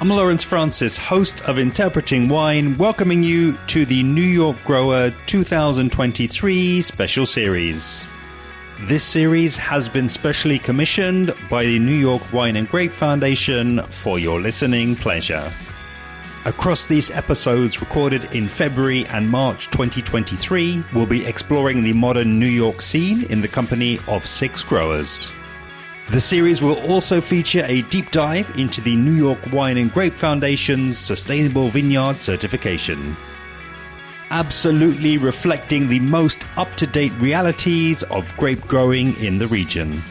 I'm Lawrence Francis, host of Interpreting Wine, welcoming you to the New York Grower 2023 special series. This series has been specially commissioned by the New York Wine and Grape Foundation for your listening pleasure. Across these episodes recorded in February and March 2023, we'll be exploring the modern New York scene in the company of 6 growers. The series will also feature a deep dive into the New York Wine and Grape Foundation's Sustainable Vineyard certification. Absolutely reflecting the most up-to-date realities of grape growing in the region.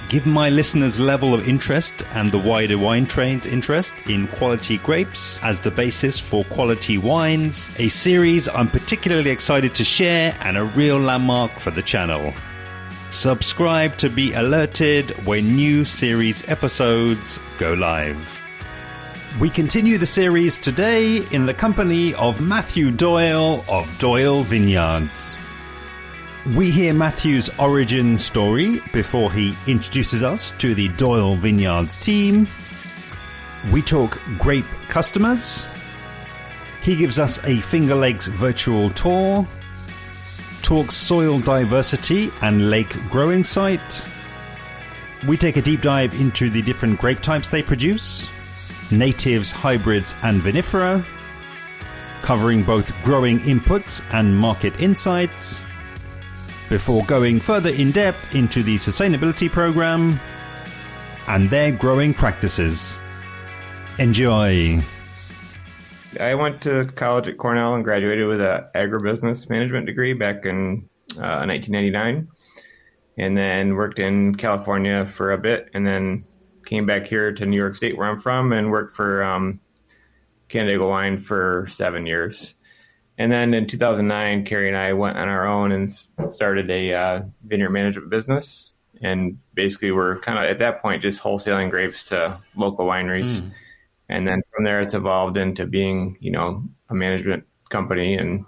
Given my listeners' level of interest and the wider wine trade's interest in quality grapes as the basis for quality wines, a series I'm particularly excited to share and a real landmark for the channel. Subscribe to be alerted when new series episodes go live. We continue the series today in the company of Matthew Doyle of Doyle Vineyards. We hear Matthew's origin story before he introduces us to the Doyle Vineyards team. We talk Grape Customers. He gives us a Finger Lakes virtual tour. Talks soil diversity and lake growing site. We take a deep dive into the different grape types they produce, natives, hybrids and vinifera, covering both growing inputs and market insights, before going further in depth into the sustainability program and their growing practices. Enjoy. I went to college at Cornell and graduated with an agribusiness management degree back in 1999, and then worked in California for a bit, and then came back here to New York State, where I'm from, and worked for Canandaigua Wine for 7 years. And then in 2009, Carrie and I went on our own and started a vineyard management business, and basically we're kind of at that point just wholesaling grapes to local wineries. And then from there, it's evolved into being, a management company, and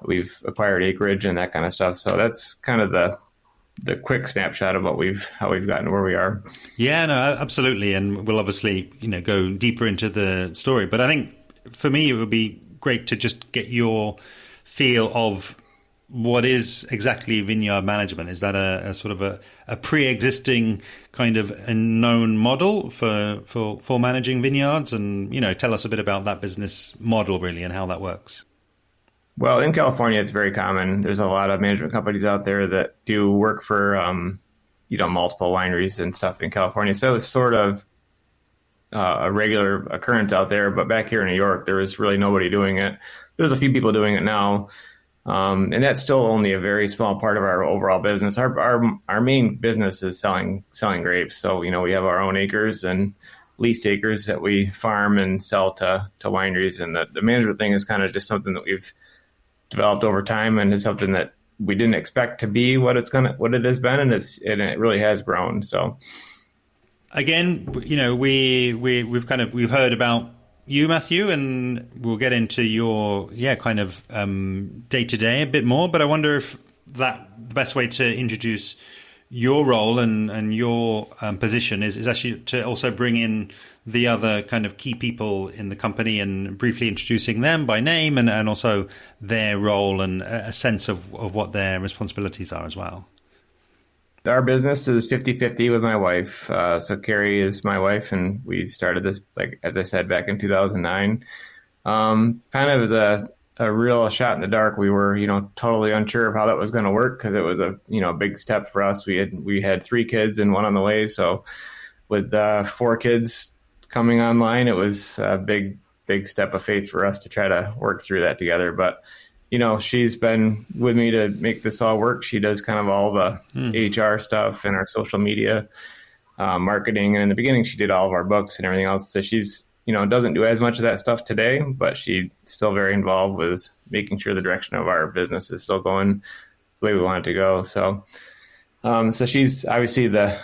we've acquired acreage and that kind of stuff. So that's kind of the quick snapshot of how we've gotten to where we are. Yeah, no, absolutely. And we'll obviously, go deeper into the story. But I think for me, it would be great to just get your feel of what is exactly vineyard management. Is that a sort of a pre-existing kind of a known model for managing vineyards? And, tell us a bit about that business model really and how that works. Well, in California, it's very common. There's a lot of management companies out there that do work for, multiple wineries and stuff in California. So it's sort of a regular occurrence out there. But back here in New York, there was really nobody doing it. There's a few people doing it now. And that's still only a very small part of our overall business. Our main business is selling grapes. So, we have our own acres and leased acres that we farm and sell to wineries. And the management thing is kind of just something that we've developed over time, and is something that we didn't expect to be what it has been. And it really has grown. So again, we've heard about you, Matthew, and we'll get into your day-to-day a bit more, but I wonder if the best way to introduce your role and your position is actually to also bring in the other kind of key people in the company and briefly introducing them by name and also their role and a sense of what their responsibilities are as well. Our business is 50-50 with my wife. So Carrie is my wife, and we started this, as I said, back in 2009. Kind of as a real shot in the dark. We were, totally unsure of how that was going to work, because it was a big step for us. We had 3 kids and 1 on the way. So with 4 kids coming online, it was a big step of faith for us to try to work through that together. But she's been with me to make this all work. She does kind of all the HR stuff and our social media, marketing. And in the beginning, she did all of our books and everything else. So she's, doesn't do as much of that stuff today, but she's still very involved with making sure the direction of our business is still going the way we want it to go. So, so she's obviously the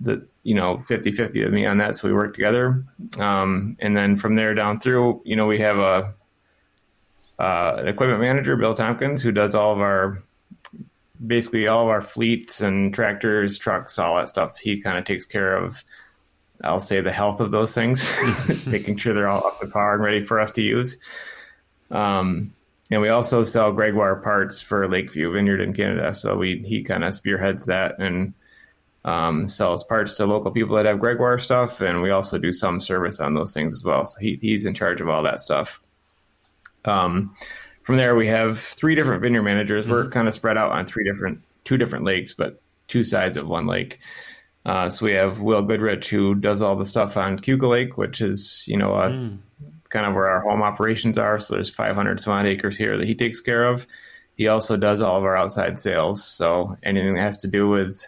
50-50 with me on that. So we work together. And then from there down through, we have an equipment manager, Bill Tompkins, who does basically all of our fleets and tractors, trucks, all that stuff. He kind of takes care of I'll say the health of those things, making sure they're all up to par and ready for us to use. And we also sell Gregoire parts for Lakeview Vineyard in Canada. So he kind of spearheads that and sells parts to local people that have Gregoire stuff. And we also do some service on those things as well. So he's in charge of all that stuff. From there, we have 3 different vineyard managers. We're kind of spread out on 2 different lakes, but 2 sides of one lake. So we have Will Goodrich, who does all the stuff on Cuca Lake, which is, kind of where our home operations are. So there's 500 some odd acres here that he takes care of. He also does all of our outside sales. So anything that has to do with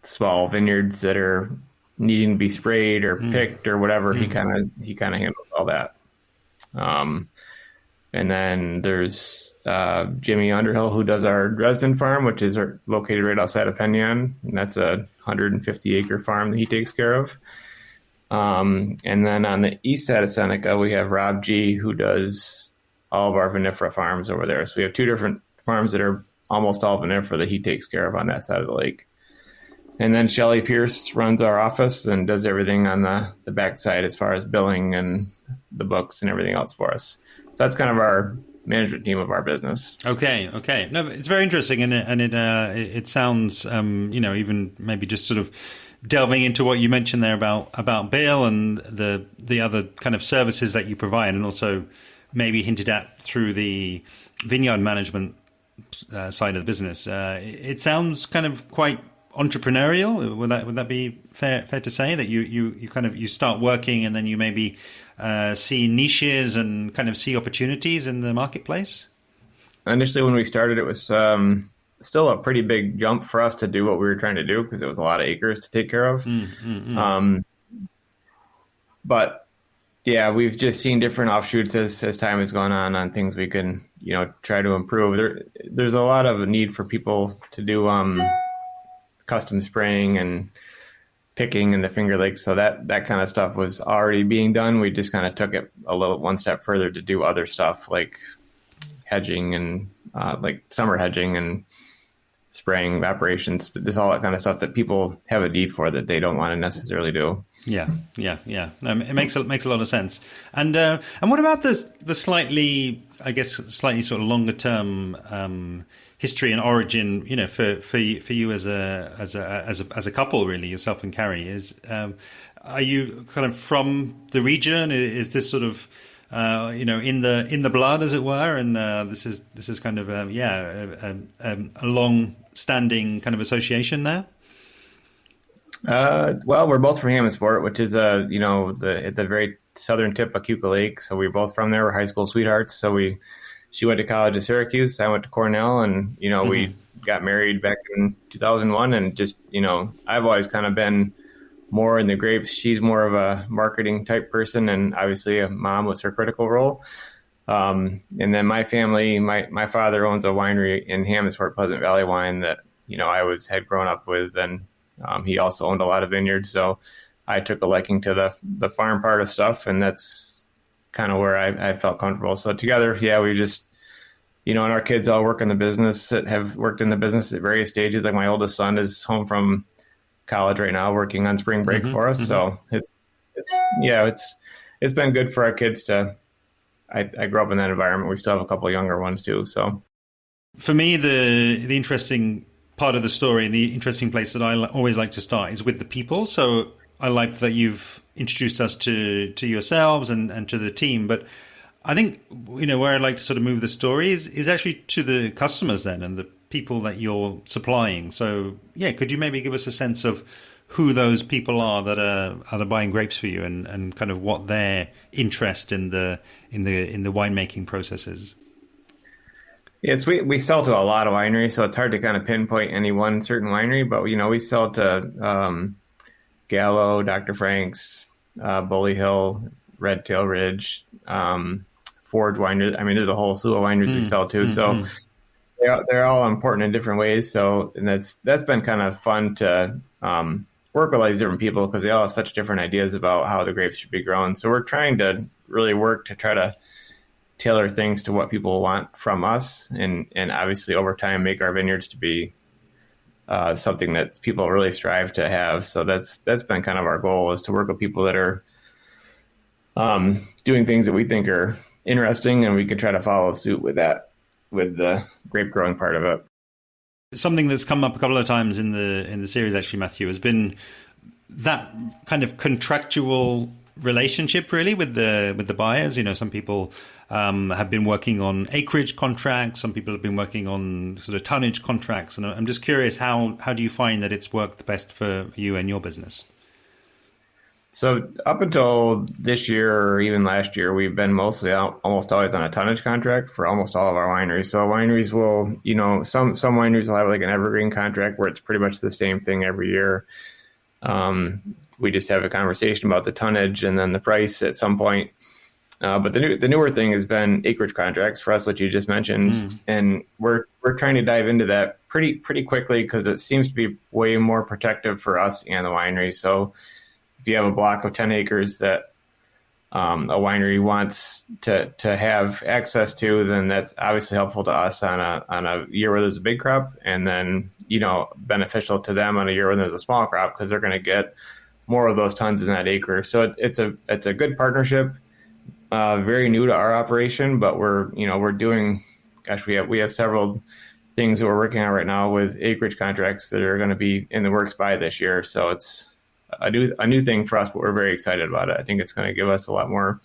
small vineyards that are needing to be sprayed or picked or whatever, he kind of handles all that. And then there's Jimmy Underhill, who does our Dresden farm, which is located right outside of Penyon. And that's a 150-acre farm that he takes care of. And then on the east side of Seneca, we have Rob G., who does all of our vinifera farms over there. So we have 2 different farms that are almost all vinifera that he takes care of on that side of the lake. And then Shelley Pierce runs our office and does everything on the back side as far as billing and the books and everything else for us. So that's kind of our management team of our business. Okay. No, it's very interesting, and it sounds, even maybe just sort of delving into what you mentioned there about Bill and the other kind of services that you provide, and also maybe hinted at through the vineyard management side of the business. It sounds kind of quite entrepreneurial. Would that be fair to say that you start working and then you maybe see niches and kind of see opportunities in the marketplace? Initially, when we started, it was still a pretty big jump for us to do what we were trying to do because it was a lot of acres to take care of. But yeah, we've just seen different offshoots as time has gone on things we can try to improve. There's a lot of a need for people to do custom spraying and picking in the Finger Lakes. So that kind of stuff was already being done. We just kind of took it one step further to do other stuff like hedging and like summer hedging and spraying operations, just all that kind of stuff that people have a need for that they don't want to necessarily do. Yeah. It makes a lot of sense. And what about the slightly sort of longer term history and origin, for you as a couple, really, yourself and Carrie? Are you kind of from the region? Is this sort of in the blood, as it were, and this is kind of a long-standing kind of association there? Well, we're both from Hammondsport, which is at the very southern tip of Cuca Lake. So we're both from there. We're high school sweethearts. So she went to college at Syracuse. I went to Cornell, and we got married back in 2001. And just I've always kind of been more in the grapes. She's more of a marketing type person, and obviously a mom was her critical role. And then my family, my father owns a winery in Hammondsport, Pleasant Valley Wine, that had grown up with, and he also owned a lot of vineyards. So I took a liking to the farm part of stuff, and that's kind of where I felt comfortable. So together, we just, and our kids all work in the business, have worked in the business at various stages. Like my oldest son is home from college right now working on spring break for us. So it's been good for our kids to, I grew up in that environment. We still have a couple of younger ones too. So for me, the interesting part of the story and the interesting place that I always like to start is with the people. So I like that you've introduced us to yourselves and to the team, but I think, where I'd like to sort of move the story is actually to the customers then and the people that you're supplying. So could you maybe give us a sense of who those people are that are buying grapes for you and kind of what their interest in the winemaking process is? Yes, we sell to a lot of wineries, so it's hard to kind of pinpoint any one certain winery, but we sell to Gallo, Dr. Frank's, Bully Hill, Red Tail Ridge, Forge Wineries. I mean, there's a whole slew of wineries we sell to. So they're all important in different ways. So, and that's been kind of fun to work with all these different people because they all have such different ideas about how the grapes should be grown. So we're trying to really work to try to tailor things to what people want from us, and obviously over time make our vineyards to be something that people really strive to have. So that's been kind of our goal, is to work with people that are doing things that we think are interesting, and we can try to follow suit with that, with the grape growing part of it. Something that's come up a couple of times in the series, actually, Matthew, has been that kind of contractual relationship, really, with the buyers. You know, some people have been working on acreage contracts, some people have been working on sort of tonnage contracts, and I'm just curious, how do you find that it's worked the best for you and your business? So up until this year, or even last year, we've been mostly almost always on a tonnage contract for almost all of our wineries. So wineries will, you know, some wineries will have like an evergreen contract where it's pretty much the same thing every year. We just have a conversation about the tonnage and then the price at some point. But the newer thing has been acreage contracts for us, which you just mentioned, and we're trying to dive into that pretty quickly, because it seems to be way more protective for us and the winery. So if you have a block of 10 acres that a winery wants to have access to, then that's obviously helpful to us on a year where there's a big crop, and then, you know, beneficial to them on a year when there's a small crop, because they're going to get more of those tons in that acre. So it's a good partnership. Very new to our operation, but we're doing, we have several things that we're working on right now with acreage contracts that are going to be in the works by this year. So it's a new thing for us, but we're very excited about it. I think it's going to give us a lot more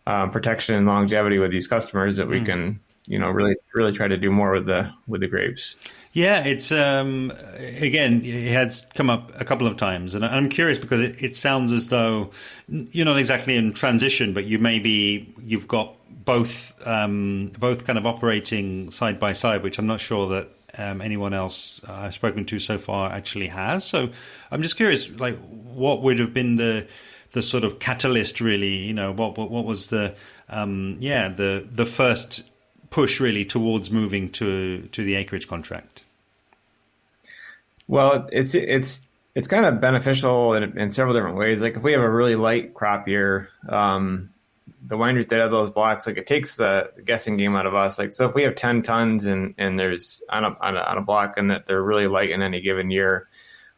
protection and longevity with these customers, that we can, you know, really try to do more with the grapes. Yeah, it's again, it has come up a couple of times, and I'm curious because it sounds as though you're not exactly in transition, but you've got both kind of operating side by side, which I'm not sure that anyone else I've spoken to so far actually has. So I'm just curious, like, what would have been the sort of catalyst, really? You know, what was the first push really towards moving to the acreage contract? Well, it's kind of beneficial in several different ways. Like if we have a really light crop year, the wineries that have those blocks, like, it takes the guessing game out of us. Like, so if we have 10 tons and there's on a block, and that they're really light in any given year,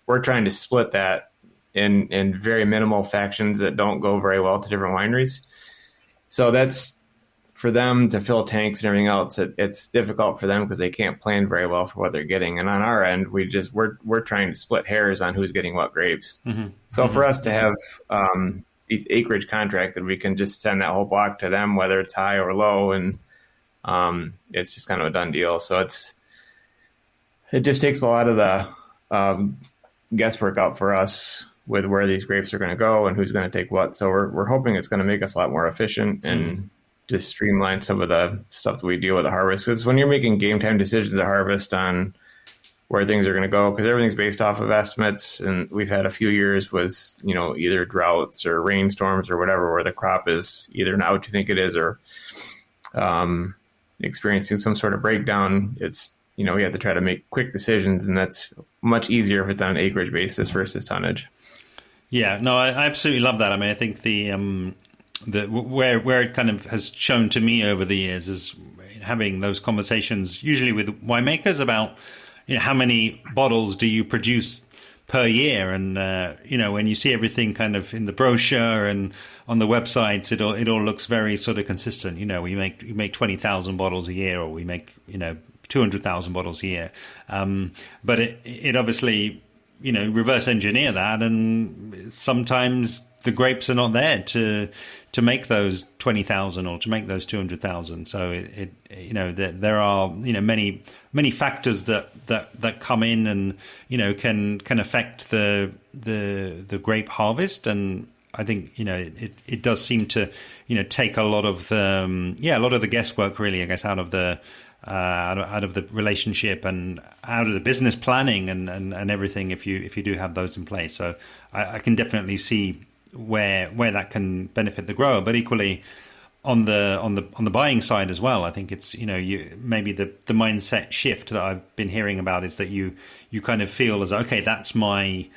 we're trying to split that in very minimal factions that don't go very well to different wineries. So that's, for them to fill tanks and everything else, it's difficult for them because they can't plan very well for what they're getting. And on our end, we're trying to split hairs on who's getting what grapes. Mm-hmm. So for us to have these acreage contracted, we can just send that whole block to them, whether it's high or low, and it's just kind of a done deal. So it just takes a lot of the guesswork out for us with where these grapes are going to go and who's going to take what. So we're hoping it's going to make us a lot more efficient and just streamline some of the stuff that we deal with the harvest. Because when you're making game time decisions at harvest on where things are going to go, because everything's based off of estimates, and we've had a few years with, you know, either droughts or rainstorms or whatever, where the crop is either not what you think it is or experiencing some sort of breakdown. It's, you know, we have to try to make quick decisions, and that's much easier if it's on an acreage basis versus tonnage. Yeah, no, I absolutely love that. I mean, I think where it kind of has shown to me over the years is having those conversations usually with winemakers about, you know, how many bottles do you produce per year, and you know, when you see everything kind of in the brochure and on the websites, it all looks very sort of consistent. You know, we make 20,000 bottles a year, or we make, you know, 200,000 bottles a year, but it obviously, you know, reverse engineer that, and sometimes the grapes are not there to make those 20,000 or to make those 200,000. So it you know, there are, you know, many factors that come in and, you know, can affect the grape harvest. And I think, you know, it does seem to, you know, take a lot of the guesswork, really, I guess, out of the relationship and out of the business planning and everything, if you do have those in place. So I can definitely see where that can benefit the grower, but equally on the buying side as well. I think it's, you know, maybe the mindset shift that I've been hearing about is that you kind of feel as, okay, that's my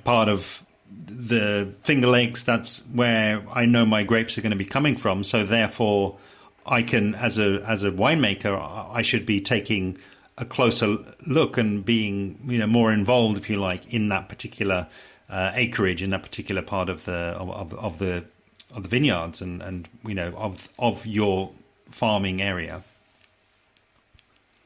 part of the Finger Lakes, that's where I know my grapes are going to be coming from, so therefore I can, as a winemaker, I should be taking a closer look and being, more involved, if you like, in that particular acreage, in that particular part of the vineyards and of your farming area.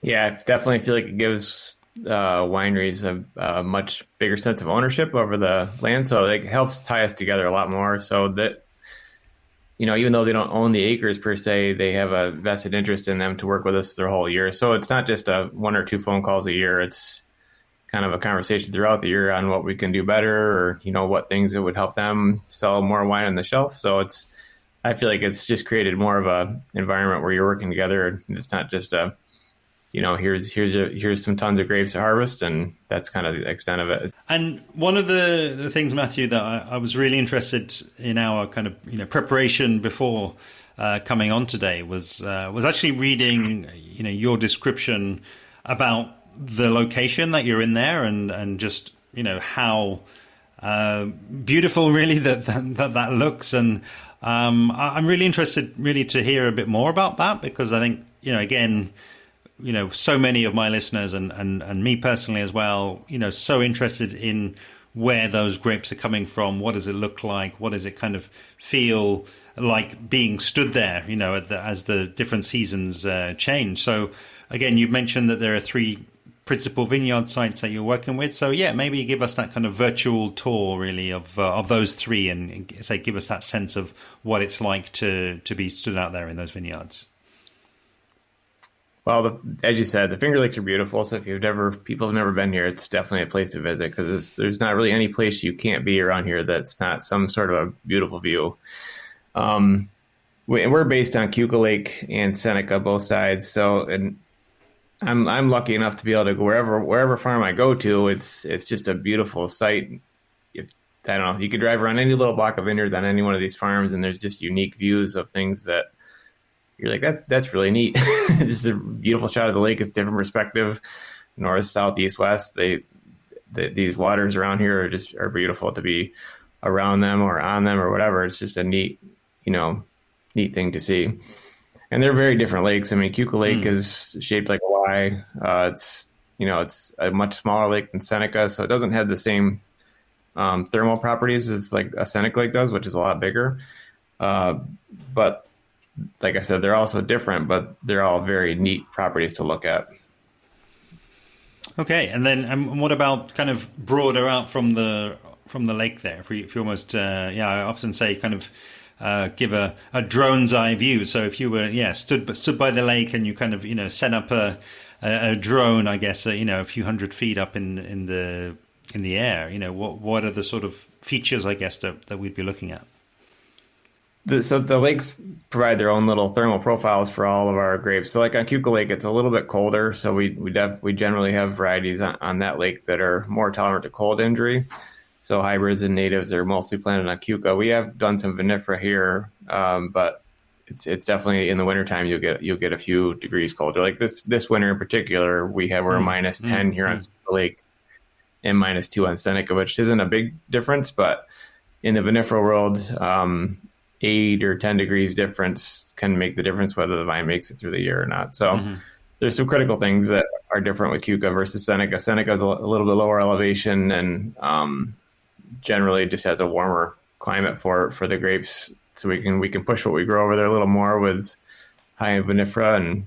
Yeah, I definitely feel like it gives wineries a much bigger sense of ownership over the land, so it helps tie us together a lot more. So that, even though they don't own the acres per se, they have a vested interest in them to work with us their whole year. So it's not just a 1 or 2 phone calls a year. It's kind of a conversation throughout the year on what we can do better, or what things that would help them sell more wine on the shelf. So I feel like it's just created more of a environment where you're working together. It's not just here's some tons of grapes to harvest, and that's kind of the extent of it. And one of the things, Matthew, that I was really interested in our kind of preparation before coming on today was actually reading your description about the location that you're in there, and just how beautiful really that looks. And I'm really interested really to hear a bit more about that, because I think again, so many of my listeners and me personally as well, so interested in where those grapes are coming from. What does it look like? What does it kind of feel like being stood there, as the different seasons change? So again, you mentioned that there are 3 principal vineyard sites that you're working with. So yeah, maybe give us that kind of virtual tour really of those 3, and give us that sense of what it's like to be stood out there in those vineyards. Well, as you said, the Finger Lakes are beautiful. So if people have never been here, it's definitely a place to visit, because there's not really any place you can't be around here that's not some sort of a beautiful view. We're based on Keuka Lake and Seneca, both sides. So, and I'm lucky enough to be able to go wherever farm I go to. It's just a beautiful site. I don't know, you could drive around any little block of vineyards on any one of these farms, and there's just unique views of things that you're like, that's really neat. This is a beautiful shot of the lake. It's a different perspective, north, south, east, west. These waters around here are beautiful to be around them or on them or whatever. It's just a neat thing to see. And they're very different lakes. I mean, Keuka Lake is shaped like a Y. It's a much smaller lake than Seneca, so it doesn't have the same thermal properties as like a Seneca Lake does, which is a lot bigger. But like I said, they're also different, but they're all very neat properties to look at. Okay, and then what about kind of broader out from the lake there? If you almost, I often say kind of give a drone's eye view. So if you were stood by the lake and you kind of set up a drone, I guess a few hundred feet up in the air, what are the sort of features, I guess, that we'd be looking at? So the lakes provide their own little thermal profiles for all of our grapes. So like on Keuka Lake, it's a little bit colder. So we generally have varieties on that lake that are more tolerant to cold injury. So hybrids and natives are mostly planted on Keuka. We have done some vinifera here, but it's definitely in the wintertime you'll get a few degrees colder. Like this winter in particular, we're minus 10 here on Keuka Lake and minus 2 on Seneca, which isn't a big difference, but in the vinifera world, 8 or 10 degrees difference can make the difference whether the vine makes it through the year or not. So there's some critical things that are different with Keuka versus Seneca. Seneca is a little bit lower elevation and generally just has a warmer climate for the grapes. So we can push what we grow over there a little more with high vinifera,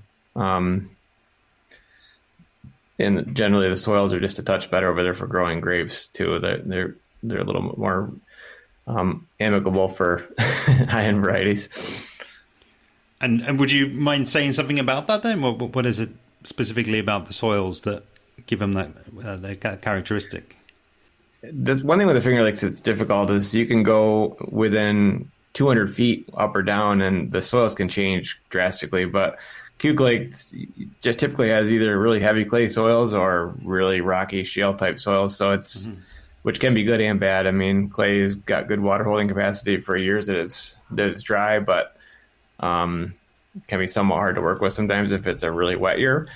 and generally the soils are just a touch better over there for growing grapes too. They're a little more amicable for high-end varieties. And would you mind saying something about that then? What is it specifically about the soils that give them that characteristic? This one thing with the Finger Lakes that's difficult is you can go within 200 feet up or down and the soils can change drastically. But Keuka Lake just typically has either really heavy clay soils or really rocky shale type soils. So it's which can be good and bad. I mean, clay's got good water holding capacity for years that it's dry, but can be somewhat hard to work with sometimes if it's a really wet year.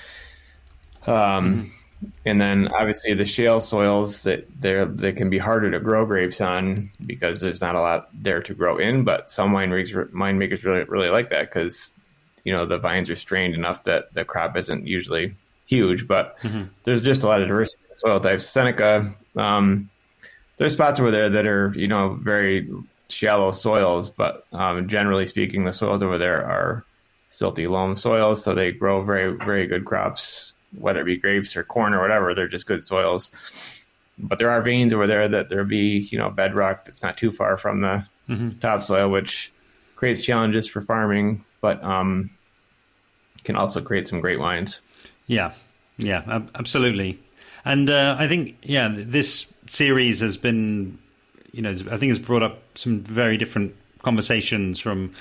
And then obviously the shale soils they can be harder to grow grapes on because there's not a lot there to grow in. But some winemakers really really like that because the vines are strained enough that the crop isn't usually huge, but there's just a lot of diversity in soil types. Seneca, there's spots over there that are, very shallow soils, but generally speaking, the soils over there are silty loam soils, so they grow very, very good crops, whether it be grapes or corn or whatever. They're just good soils. But there are veins over there that there'll be, bedrock that's not too far from the topsoil, which creates challenges for farming, but can also create some great wines. Yeah, absolutely. And I think, this series has been, I think has brought up some very different conversations from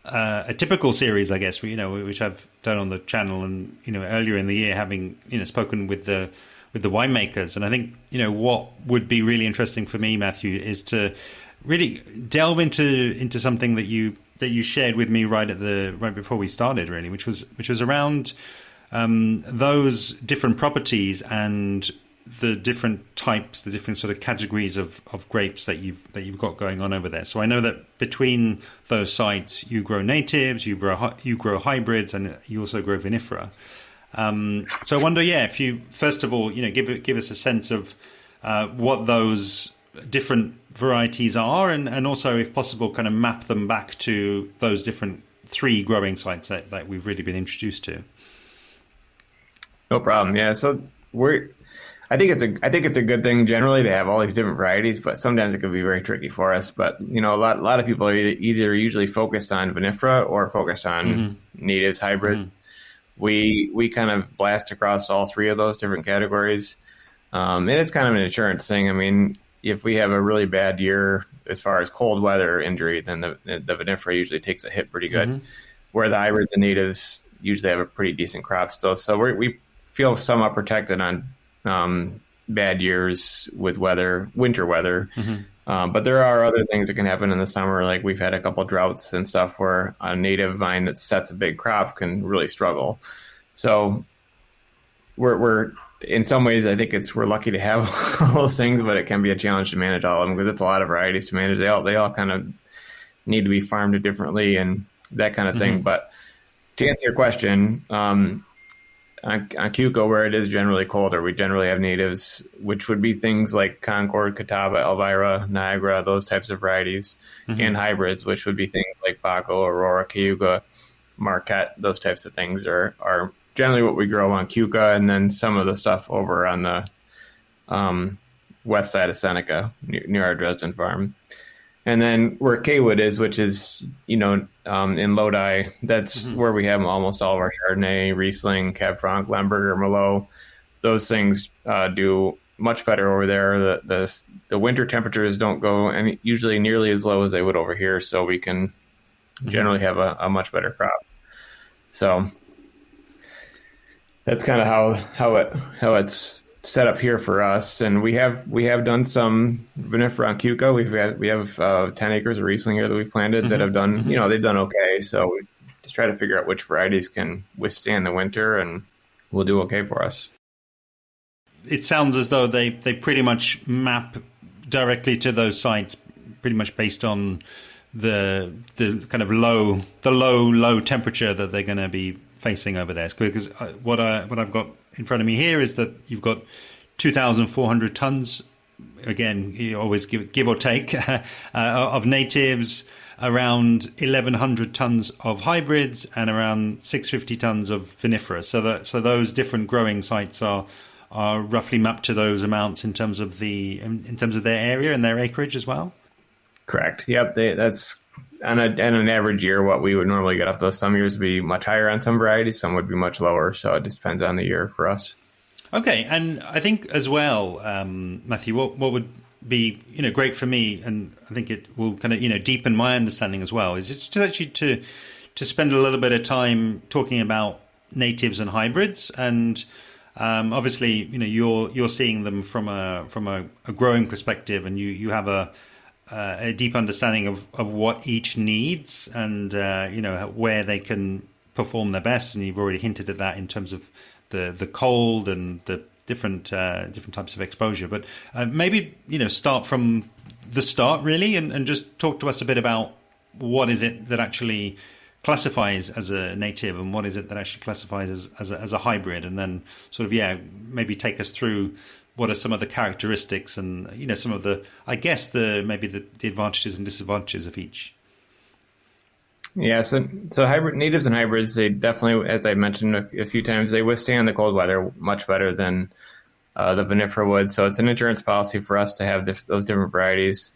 a typical series, I guess, which I've done on the channel, and earlier in the year, having spoken with the winemakers. And I think what would be really interesting for me, Matthew, is to really delve into something that you shared with me right before we started, really, which was around those different properties and the different types, the different sort of categories of grapes that you've got going on over there. So I know that between those sites, you grow natives, you grow hybrids, and you also grow vinifera. So I wonder, if you first of all, give us a sense of what those different varieties are, and also, if possible, kind of map them back to those different 3 growing sites that we've really been introduced to. No problem. Yeah. So I think it's a good thing generally to have all these different varieties, but sometimes it can be very tricky for us. But a lot of people are either usually focused on vinifera or focused on natives, hybrids. We kind of blast across all 3 of those different categories, and it's kind of an insurance thing. I mean, if we have a really bad year as far as cold weather injury, then the vinifera usually takes a hit pretty good, where the hybrids and natives usually have a pretty decent crop still. So we feel somewhat protected on bad years with winter weather. But there are other things that can happen in the summer. Like we've had a couple droughts and stuff where a native vine that sets a big crop can really struggle. So we're in some ways, I think we're lucky to have all those things, but it can be a challenge to manage all of them because it's a lot of varieties to manage. They all kind of need to be farmed differently and that kind of thing. But to answer your question, on Cuco, where it is generally colder, we generally have natives, which would be things like Concord, Catawba, Elvira, Niagara, those types of varieties, and hybrids, which would be things like Baco, Aurora, Cayuga, Marquette. Those types of things are generally what we grow on Cuca, and then some of the stuff over on the west side of Seneca, near our Dresden farm. And then where Kaywood is, which is, in Lodi, that's where we have almost all of our Chardonnay, Riesling, Cab Franc, Lemberger, Merlot. Those things do much better over there. The winter temperatures don't go usually nearly as low as they would over here, so we can generally have a much better crop. So that's kind of how it's set up here for us. And we have done some vinifera on Cuca. We have 10 acres of Riesling here that we've planted that have done, they've done okay. So we just try to figure out which varieties can withstand the winter and will do okay for us. It sounds as though they pretty much map directly to those sites, pretty much based on the kind of low temperature that they're going to be facing over there. Because what I've got in front of me here is that you've got 2,400 tons, again, you always give or take, of natives, around 1,100 tons of hybrids, and around 650 tons of vinifera. So those different growing sites are roughly mapped to those amounts in terms of their area and their acreage as well. Correct. Yep. That's on an average year, what we would normally get off those. Some years would be much higher on some varieties, some would be much lower. So it just depends on the year for us. Okay. And I think as well, Matthew, what would be, great for me, and I think it will kind of, deepen my understanding as well, is it's actually to spend a little bit of time talking about natives and hybrids. And obviously, you're seeing them from a growing perspective, and you have a deep understanding of what each needs and where they can perform their best. And you've already hinted at that in terms of the cold and the different types of exposure. But maybe start from the start really, and just talk to us a bit about what is it that actually classifies as a native, and what is it that actually classifies as a hybrid? And then sort of, maybe take us through what are some of the characteristics and, some of the, I guess, the advantages and disadvantages of each. Yeah, so hybrid natives and hybrids, they definitely, as I mentioned a few times, they withstand the cold weather much better than the vinifera would. So it's an insurance policy for us to have those different varieties.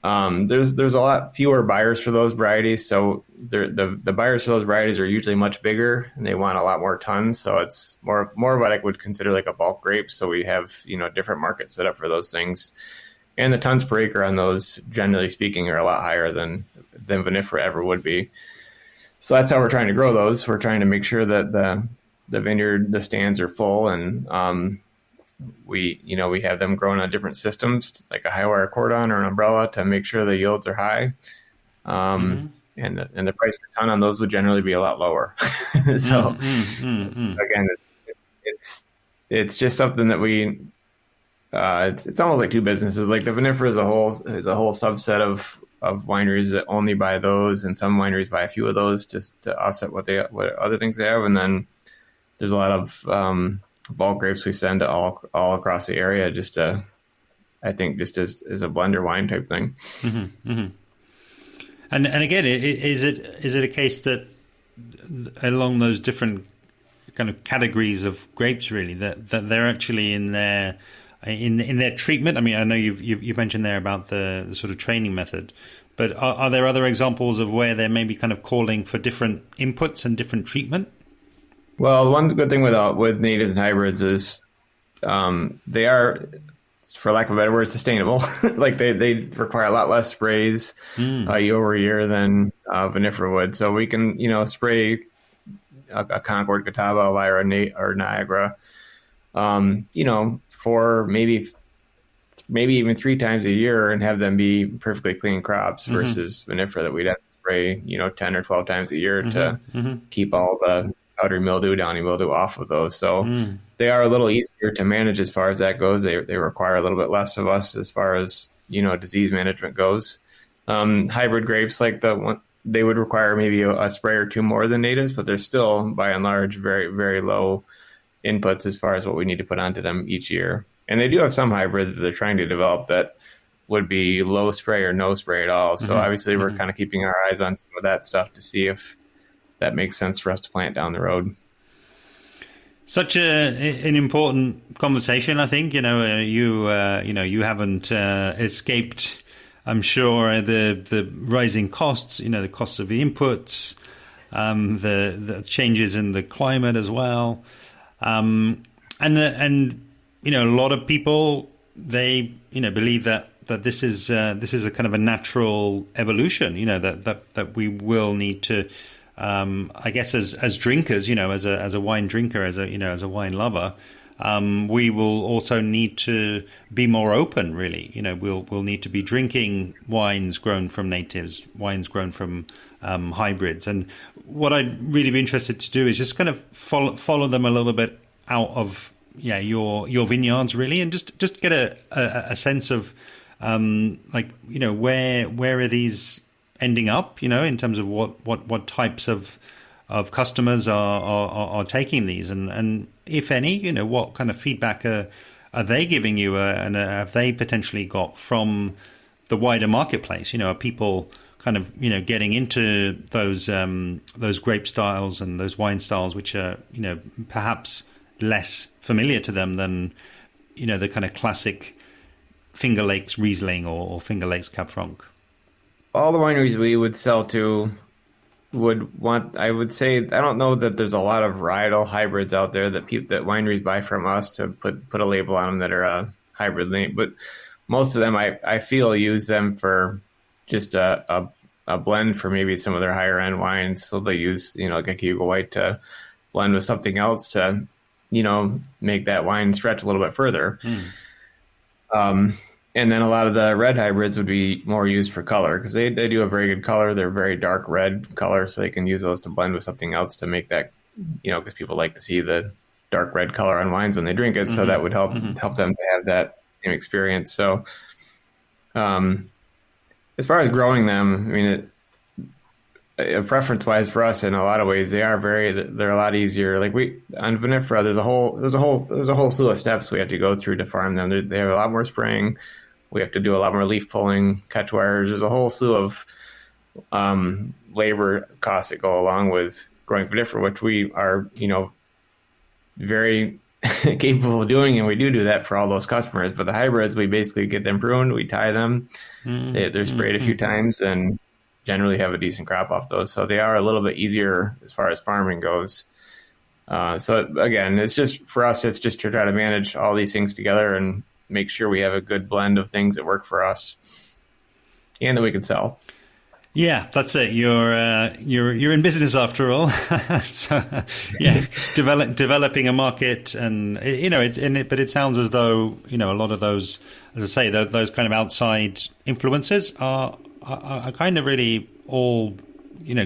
There's a lot fewer buyers for those varieties, so the buyers for those varieties are usually much bigger, and they want a lot more tons. So it's more of what I would consider like a bulk grape. So we have different markets set up for those things, and the tons per acre on those, generally speaking, are a lot higher than vinifera ever would be. So that's how we're trying to grow those. We're trying to make sure that the vineyard, the stands are full, and we have them growing on different systems, like a high wire cordon or an umbrella, to make sure the yields are high. And the price per ton on those would generally be a lot lower. So again, it's just something that we it's almost like two businesses. Like the vinifera is a whole subset of wineries that only buy those, and some wineries buy a few of those just to offset what other things they have. And then there's a lot of bulk grapes we send to all across the area, just as a blender wine type thing. And again, is it a case that along those different kind of categories of grapes, really, that they're actually in their treatment? I mean, I know you mentioned there about the sort of training method, but are there other examples of where they're maybe kind of calling for different inputs and different treatment? Well, one good thing with natives and hybrids is they are, for lack of a better word, sustainable. Like they require a lot less sprays year over year than vinifera would. So we can spray a Concord, Catawba, Lyra, or Niagara, for maybe even 3 times a year, and have them be perfectly clean crops, versus vinifera that we'd have to spray 10 or 12 times a year to keep all the powdery mildew, downy mildew off of those. So they are a little easier to manage as far as that goes. They require a little bit less of us as far as disease management goes. Hybrid grapes, like they would require maybe a spray or two more than natives, but they're still by and large very, very low inputs as far as what we need to put onto them each year. And they do have some hybrids that they're trying to develop that would be low spray or no spray at all. So obviously we're kind of keeping our eyes on some of that stuff to see if that makes sense for us to plant down the road. Such an important conversation, I think. You haven't escaped, I'm sure, the rising costs. The costs of the inputs, the changes in the climate as well, and a lot of people, they believe that this is a kind of a natural evolution. That we will need to. I guess as drinkers, as a wine drinker, as a wine lover, we will also need to be more open. Really, we'll need to be drinking wines grown from natives, wines grown from hybrids. And what I'd really be interested to do is just kind of follow them a little bit out of your vineyards, really, and just get a sense of where are these ending up, in terms of what types of customers are taking these, and if any, what kind of feedback are they giving you, and have they potentially got from the wider marketplace? Are people kind of getting into those grape styles and those wine styles which are perhaps less familiar to them than the kind of classic Finger Lakes Riesling or Finger Lakes Cab Franc? All the wineries we would sell to would want, I would say, I don't know that there's a lot of varietal hybrids out there that wineries buy from us to put a label on them that are a hybrid name, but most of them I feel use them for just a blend for maybe some of their higher end wines. So they use like a Hugo White to blend with something else to make that wine stretch a little bit further. And then a lot of the red hybrids would be more used for color, because they do a very good color. They're very dark red color, so they can use those to blend with something else to make that, because people like to see the dark red color on wines when they drink it. So that would help them to have that same experience. So as far as growing them, I mean, preference-wise for us, in a lot of ways, they're a lot easier. Like on Vinifera, there's a whole slew of steps we have to go through to farm them. They have a lot more spraying. We have to do a lot more leaf pulling, catch wires. There's a whole slew of labor costs that go along with growing Vinifera, which we are, very capable of doing, and we do that for all those customers. But the hybrids, we basically get them pruned, we tie them, they're sprayed a few times, and generally have a decent crop off those. So they are a little bit easier as far as farming goes. So again, it's just for us, it's just to try to manage all these things together and make sure we have a good blend of things that work for us and that we can sell. Yeah, that's it. You're in business after all. So yeah, developing a market, and it's in it. But it sounds as though a lot of those, as I say, those kind of outside influences are kind of really all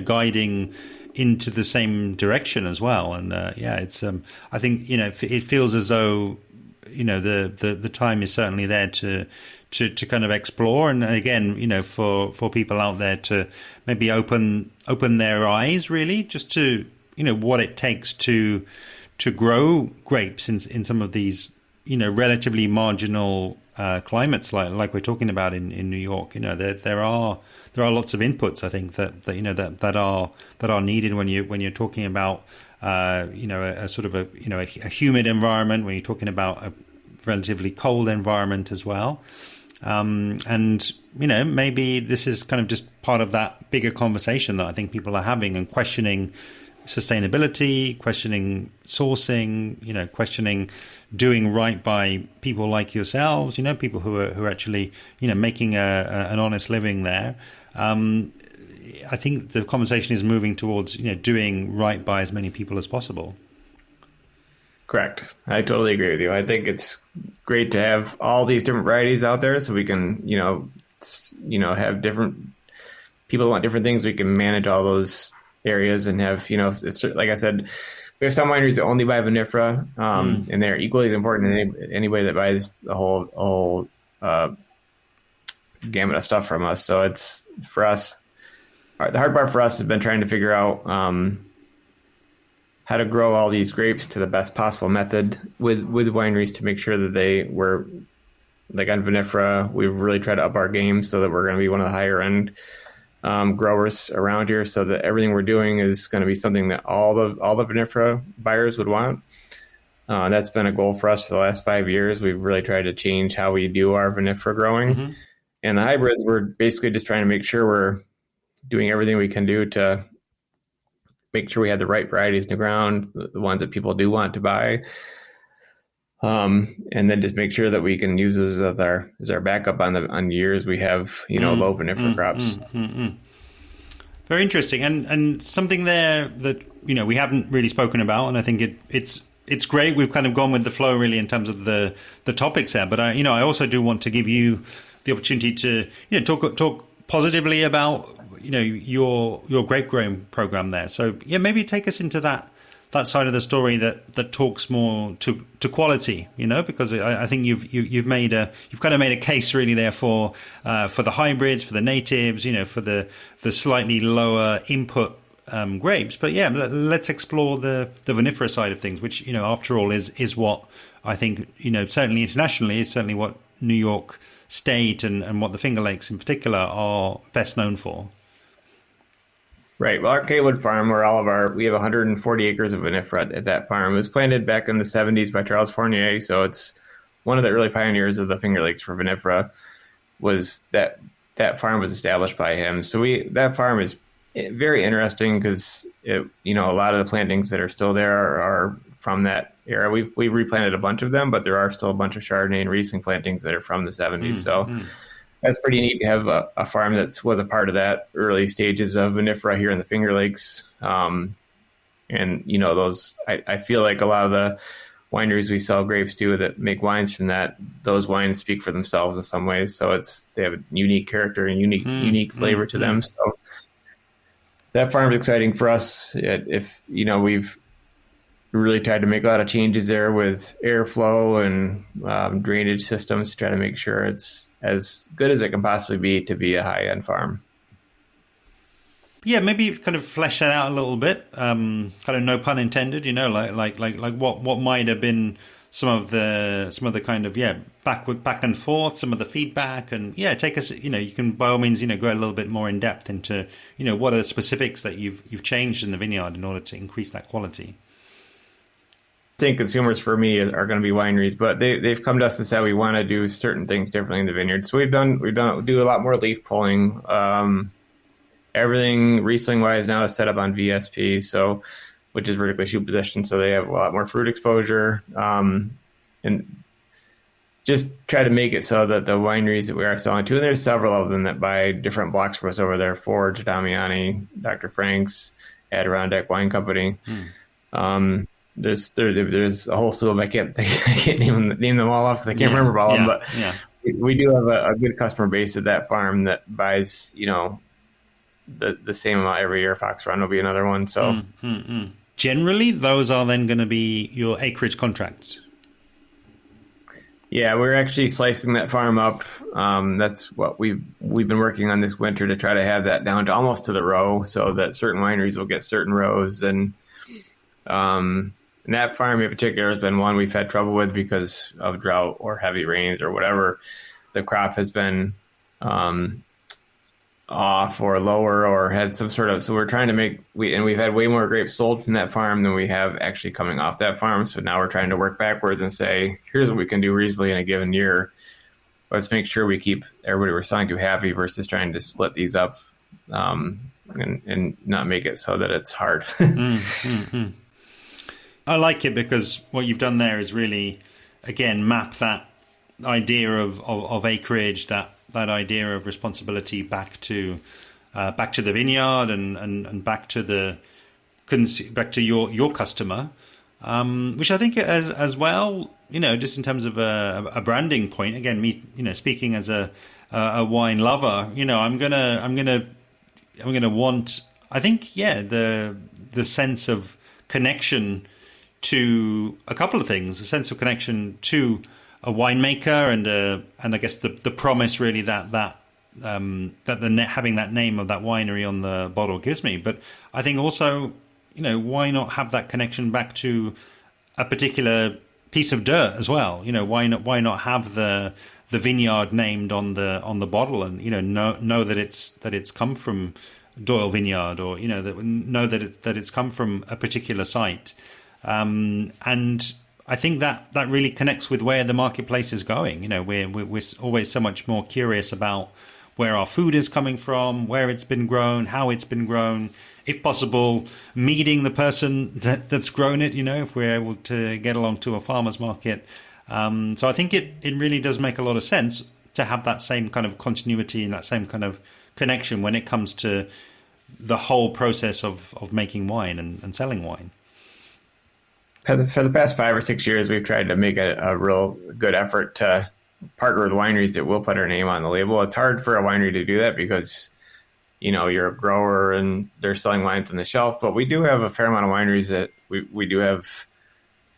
guiding into the same direction as well. And it's I think it feels as though the time is certainly there to kind of explore, and again, for people out there to maybe open their eyes, really, just to what it takes to grow grapes in some of these relatively marginal climates like we're talking about in New York. There are lots of inputs, I think, that are needed when you're talking about a sort of a humid environment, when you're talking about a relatively cold environment as well. And maybe this is kind of just part of that bigger conversation that I think people are having, and questioning sustainability, questioning sourcing, questioning doing right by people like yourselves, people who are actually making an honest living there. I think the conversation is moving towards doing right by as many people as possible. Correct. I totally agree with you. I think it's great to have all these different varieties out there, so we can, have different people want different things. We can manage all those areas and have, it's, like I said, we have some wineries that only buy Vinifera, and they're equally as important as anybody that buys the whole gamut of stuff from us. So it's, for us, the hard part for us has been trying to figure out how to grow all these grapes to the best possible method with wineries, to make sure that they were, like on Vinifera, we've really tried to up our game so that we're going to be one of the higher end growers around here, so that everything we're doing is going to be something that all the Vinifera buyers would want. That's been a goal for us for the last 5 years. We've really tried to change how we do our Vinifera growing. Mm-hmm. And the hybrids, we're basically just trying to make sure we're doing everything we can do to make sure we have the right varieties in the ground, the ones that people do want to buy. And then just make sure that we can use those as our backup on years we have, low Vinifera crops. Very interesting. And something there that, we haven't really spoken about, and I think it's great. We've kind of gone with the flow really in terms of the topics there. But I also do want to give you the opportunity to, talk positively about, your grape growing program there. So maybe take us into that side of the story that talks more to quality, because I think you've kind of made a case really there for the hybrids, for the natives, for the slightly lower input grapes. But let's explore the Vinifera side of things, which after all is what I think certainly internationally is certainly what New York State and what the Finger Lakes in particular are best known for. Right. Well, our Kaywood farm, we have 140 acres of Vinifera at that farm. It was planted back in the 70s by Charles Fournier, so it's one of the early pioneers of the Finger Lakes for Vinifera. Was that farm was established by him. So that farm is very interesting because a lot of the plantings that are still there are from that era. We replanted a bunch of them, but there are still a bunch of Chardonnay and Riesling plantings that are from the 70s. That's pretty neat to have a farm that was a part of that early stages of Vinifera here in the Finger Lakes. And I feel like a lot of the wineries we sell grapes to that make wines from that, those wines speak for themselves in some ways. So they have a unique character and unique flavor to them. So that farm is exciting for us. We've really tried to make a lot of changes there with airflow and drainage systems to try to make sure it's as good as it can possibly be to be a high-end farm. Yeah, maybe kind of flesh that out a little bit. Kind of no pun intended, like what might have been some of the kind of back and forth, some of the feedback, and take us. You can by all means go a little bit more in depth into what are the specifics that you've changed in the vineyard in order to increase that quality. I think consumers for me are going to be wineries, but they've come to us and said we want to do certain things differently in the vineyard. So we do a lot more leaf pulling. Everything Riesling wise now is set up on VSP, so which is vertically shoot position, so they have a lot more fruit exposure, and just try to make it so that the wineries that we are selling to, and there's several of them that buy different blocks for us over there: Forge, Damiani, Dr. Frank's, Adirondack Wine Company. There's a whole slew of them. I can't name them all off because I can't remember all of them. But we do have a good customer base at that farm that buys the same amount every year. Fox Run will be another one. So generally, those are then going to be your acreage contracts. Yeah, we're actually slicing that farm up. That's what we've been working on this winter to try to have that down to almost to the row, so that certain wineries will get certain rows. And that farm in particular has been one we've had trouble with because of drought or heavy rains or whatever. The crop has been off or lower or had some sort of, so we're trying to we've had way more grapes sold from that farm than we have actually coming off that farm. So now we're trying to work backwards and say, here's what we can do reasonably in a given year. Let's make sure we keep everybody we're selling to happy versus trying to split these up and not make it so that it's hard. I like it because what you've done there is really, again, map that idea of acreage, that idea of responsibility back to the vineyard and back to your customer, which I think as well, just in terms of a branding point. Again, me, speaking as a wine lover, I'm gonna want, I think, the sense of connection to a couple of things: a sense of connection to a winemaker, and I guess the promise really that having that name of that winery on the bottle gives me. But I think also, why not have that connection back to a particular piece of dirt as well? Why not have the vineyard named on the bottle, and know that it's come from Doyle Vineyard, or know that it's come from a particular site. And I think that really connects with where the marketplace is going. We're always so much more curious about where our food is coming from, where it's been grown, how it's been grown, if possible, meeting the person that's grown it, if we're able to get along to a farmer's market. So I think it really does make a lot of sense to have that same kind of continuity and that same kind of connection when it comes to the whole process of making wine and selling wine. For the past 5 or 6 years, we've tried to make a real good effort to partner with wineries that will put our name on the label. It's hard for a winery to do that because, you're a grower and they're selling wines on the shelf. But we do have a fair amount of wineries that we do have,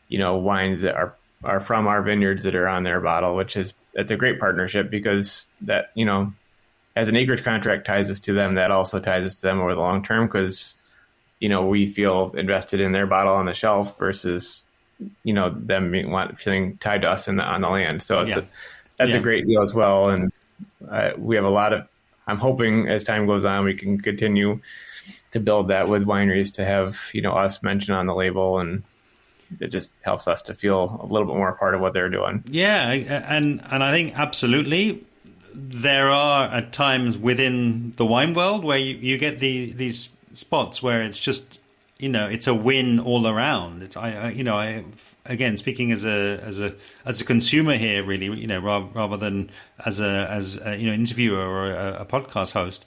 wines that are from our vineyards that are on their bottle, it's a great partnership because that, as an acreage contract ties us to them, that also ties us to them over the long term because we feel invested in their bottle on the shelf versus, them feeling tied to us on the land. So that's a great deal as well. And we have I'm hoping as time goes on, we can continue to build that with wineries to have, us mentioned on the label, and it just helps us to feel a little bit more a part of what they're doing. Yeah. And I think absolutely there are at times within the wine world where you get these spots where it's just it's a win all around. It's I again, speaking as a consumer here, really, rather than as a interviewer or a podcast host,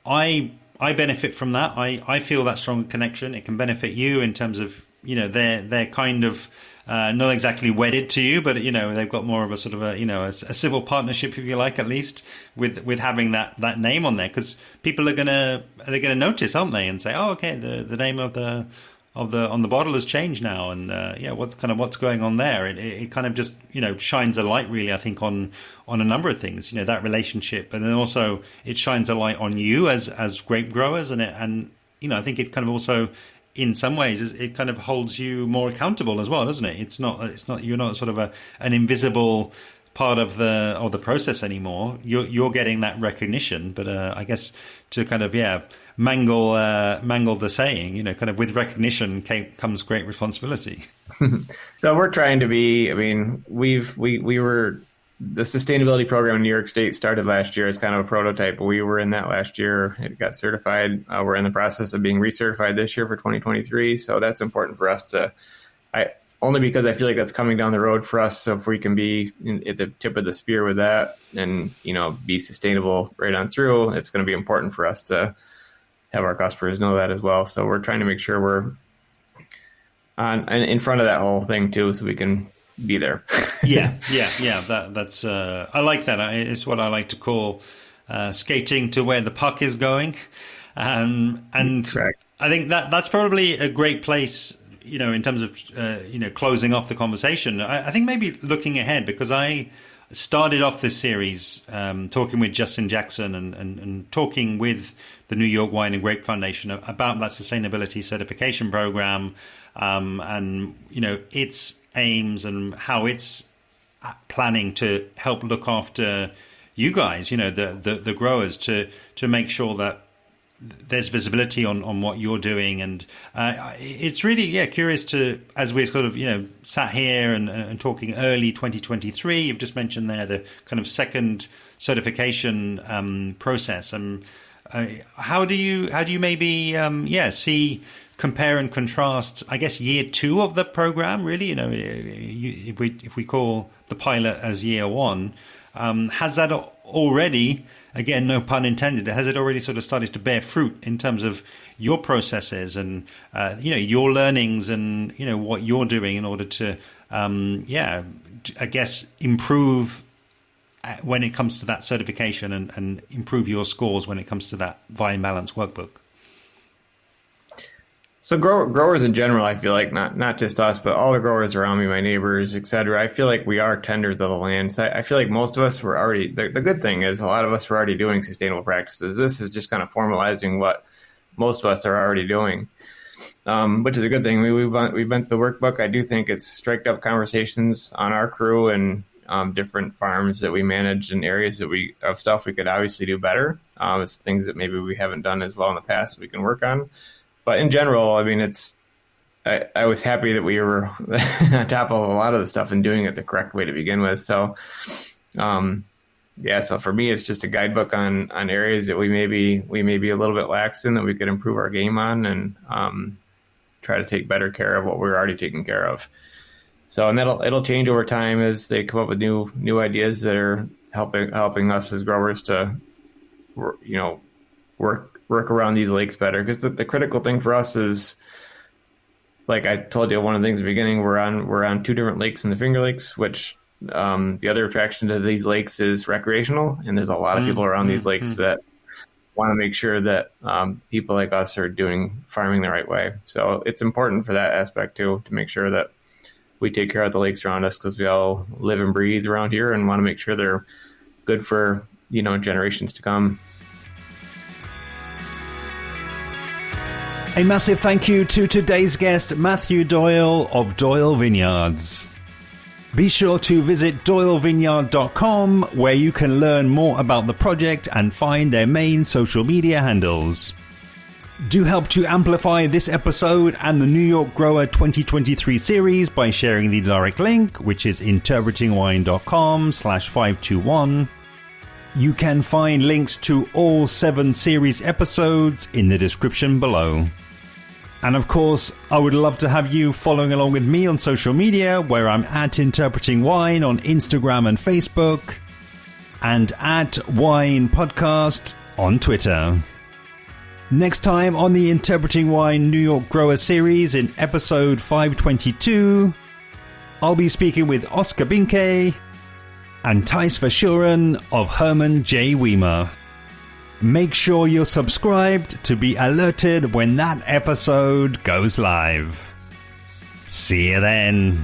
I benefit from that. I feel that strong connection. It can benefit you in terms of they're kind of not exactly wedded to you, but they've got more of a sort of a civil partnership, if you like, at least with having that name on there, because people are gonna notice, aren't they, and say, oh, okay, the name of the on the bottle has changed now, and what's going on there? It kind of just shines a light, really, I think, on a number of things. That relationship, and then also it shines a light on you as grape growers, and I think it kind of also, in some ways, it kind of holds you more accountable as well, doesn't it? It's not you're not sort of an invisible part of the process anymore. You're getting that recognition, but I guess to kind of mangle the saying, kind of with recognition comes great responsibility. So we're trying to be. I mean, we were the sustainability program in New York State started last year as kind of a prototype. We were in that last year. It got certified. We're in the process of being recertified this year for 2023. So that's important for us only because I feel like that's coming down the road for us. So if we can be at the tip of the spear with that and, be sustainable right on through, it's going to be important for us to have our customers know that as well. So we're trying to make sure we're in front of that whole thing too, so we can be there. Yeah. That's I like that. It's what I like to call skating to where the puck is going. And Correct. I think that's probably a great place, in terms of, closing off the conversation. I think maybe looking ahead, because I started off this series talking with Justin Jackson and talking with the New York Wine and Grape Foundation about that sustainability certification program, and, its aims and how it's planning to help look after you guys, the growers, to make sure that there's visibility on what you're doing. And it's really, curious to, as we're sort of, sat here and talking early 2023, you've just mentioned there the kind of second certification process. And how do you maybe, compare and contrast, I guess, year 2 of the program, really? If we call the pilot as year 1, has that already, again, no pun intended, has it already sort of started to bear fruit in terms of your processes and, your learnings and, what you're doing in order to, I guess, improve when it comes to that certification and improve your scores when it comes to that Vine Balance workbook? So growers in general, I feel like not just us, but all the growers around me, my neighbors, et cetera, I feel like we are tenders of the land. So I feel like most of us were already, the good thing is a lot of us were already doing sustainable practices. This is just kind of formalizing what most of us are already doing, which is a good thing. We've been the workbook. I do think it's striked up conversations on our crew and different farms that we manage and areas of stuff we could obviously do better. It's things that maybe we haven't done as well in the past that we can work on. But in general, I mean, I was happy that we were on top of a lot of the stuff and doing it the correct way to begin with. So, so for me, it's just a guidebook on areas that we may be a little bit lax in, that we could improve our game on and try to take better care of what we're already taking care of. So, and it'll change over time as they come up with new ideas that are helping us as growers to, work around these lakes better. Because the critical thing for us is, like I told you, one of the things at the beginning, we're on 2 different lakes in the Finger Lakes, which the other attraction to these lakes is recreational, and there's a lot of people around these lakes that want to make sure that people like us are doing farming the right way. So it's important for that aspect too, to make sure that we take care of the lakes around us, because we all live and breathe around here and want to make sure they're good for generations to come. A massive thank you to today's guest, Matthew Doyle of Doyle Vineyards. Be sure to visit doylevineyard.com, where you can learn more about the project and find their main social media handles. Do help to amplify this episode and the New York Grower 2023 series by sharing the direct link, which is interpretingwine.com/521. You can find links to all 7 series episodes in the description below. And of course, I would love to have you following along with me on social media, where I'm at Interpreting Wine on Instagram and Facebook, and at Wine Podcast on Twitter. Next time on the Interpreting Wine New York Grower series, in episode 522, I'll be speaking with Oscar Binke and Thijs Verschuren of Herman J. Weimer. Make sure you're subscribed to be alerted when that episode goes live. See you then.